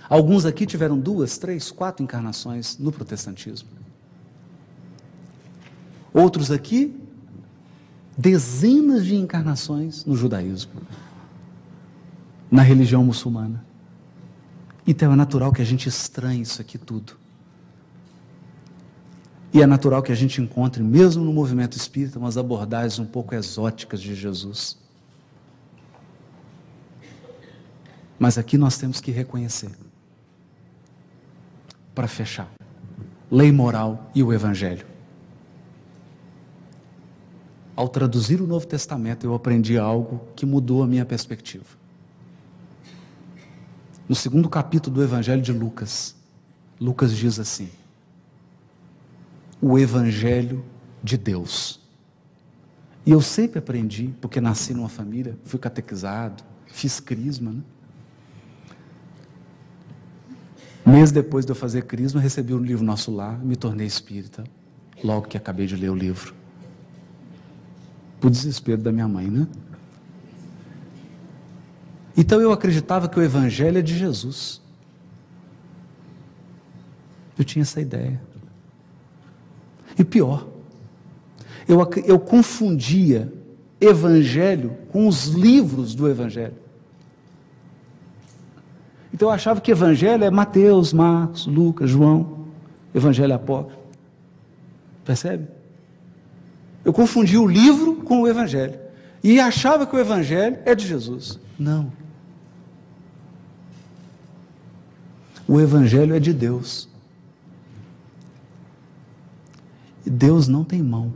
Alguns aqui tiveram 2, 3, 4 encarnações no protestantismo. Outros aqui, dezenas de encarnações no judaísmo, na religião muçulmana. Então é natural que a gente estranhe isso aqui tudo. E é natural que a gente encontre, mesmo no movimento espírita, umas abordagens um pouco exóticas de Jesus. Mas aqui nós temos que reconhecer, para fechar, lei moral e o Evangelho. Ao traduzir o Novo Testamento, eu aprendi algo que mudou a minha perspectiva. No 2º capítulo do Evangelho de Lucas, Lucas diz assim: o Evangelho de Deus. E eu sempre aprendi, porque nasci numa família, fui catequizado, fiz crisma, né? Mês depois de eu fazer crisma, recebi um livro Nosso Lar, me tornei espírita, logo que acabei de ler o livro. Por desespero da minha mãe, né? Então eu acreditava que o Evangelho é de Jesus. Eu tinha essa ideia. E pior, eu confundia Evangelho com os livros do Evangelho. Então eu achava que Evangelho é Mateus, Marcos, Lucas, João, Evangelho apócrifo. Percebe? Eu confundia o livro com o Evangelho. E achava que o Evangelho é de Jesus. Não. O Evangelho é de Deus. E Deus não tem mão.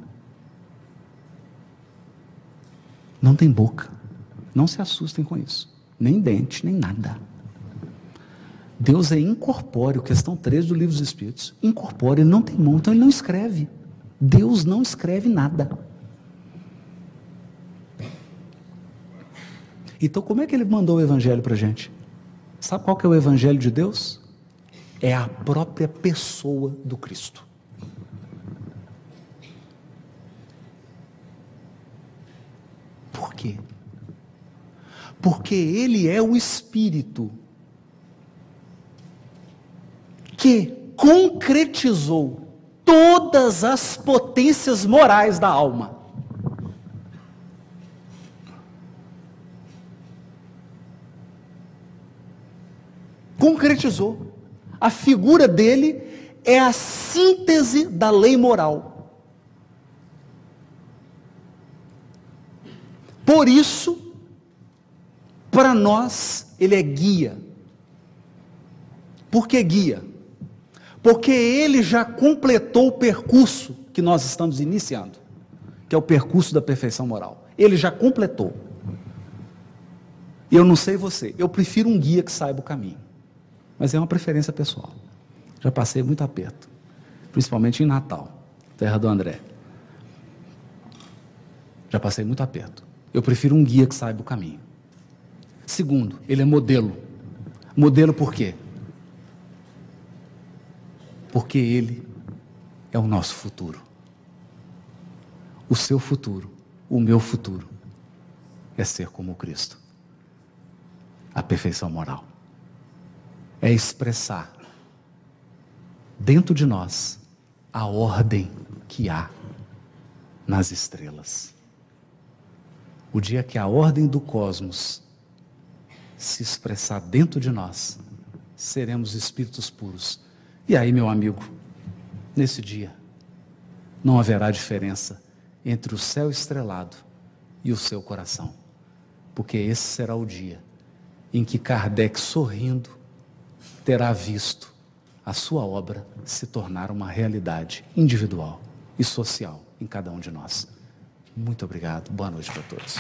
Não tem boca. Não se assustem com isso. Nem dente, nem nada. Deus é incorpóreo, questão 13 do Livro dos Espíritos. Incorpóreo, ele não tem mão, então ele não escreve. Deus não escreve nada. Então como é que ele mandou o Evangelho para a gente? Sabe qual que é o Evangelho de Deus? É a própria pessoa do Cristo. Por quê? Porque ele é o Espírito que concretizou todas as potências morais da alma. Concretizou. A figura dele é a síntese da lei moral. Por isso, para nós, ele é guia. Por que guia? Porque ele já completou o percurso que nós estamos iniciando, que é o percurso da perfeição moral. Ele já completou. Eu não sei você, eu prefiro um guia que saiba o caminho. Mas é uma preferência pessoal. Já passei muito aperto, principalmente em Natal, terra do André. Já passei muito aperto. Eu prefiro um guia que saiba o caminho. Segundo, ele é modelo. Modelo por quê? Porque ele é o nosso futuro. O seu futuro, o meu futuro, é ser como Cristo. A perfeição moral. É expressar dentro de nós a ordem que há nas estrelas. O dia que a ordem do cosmos se expressar dentro de nós, seremos espíritos puros. E aí, meu amigo, nesse dia, não haverá diferença entre o céu estrelado e o seu coração, porque esse será o dia em que Kardec, sorrindo, terá visto a sua obra se tornar uma realidade individual e social em cada um de nós. Muito obrigado. Boa noite para todos.